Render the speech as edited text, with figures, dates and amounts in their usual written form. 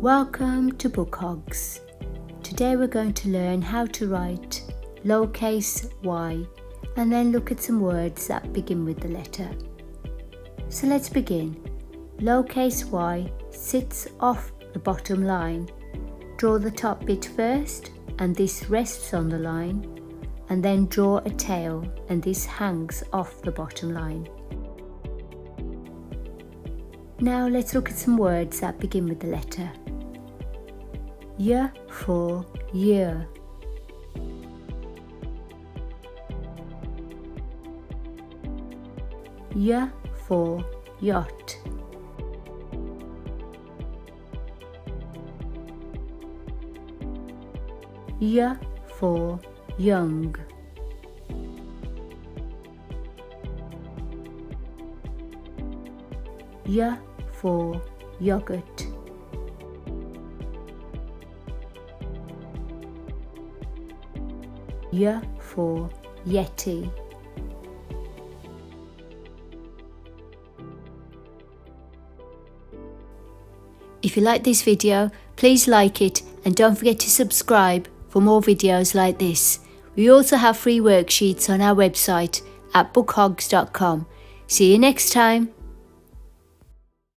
Welcome to Book Hogs. Today we're going to learn how to write lowercase y and then look at some words that begin with the letter. So let's begin. Lowercase y sits off the bottom line. Draw the top bit first and this rests on the line, and then draw a tail and this hangs off the bottom line. Now let's look at some words that begin with the letter. Y for year. Y for yacht. Y for young. Y for yogurt. Y for yeti. If you like this video, please like it and don't forget to subscribe for more videos like this. We also have free worksheets on our website at bookhogs.com. See you next time.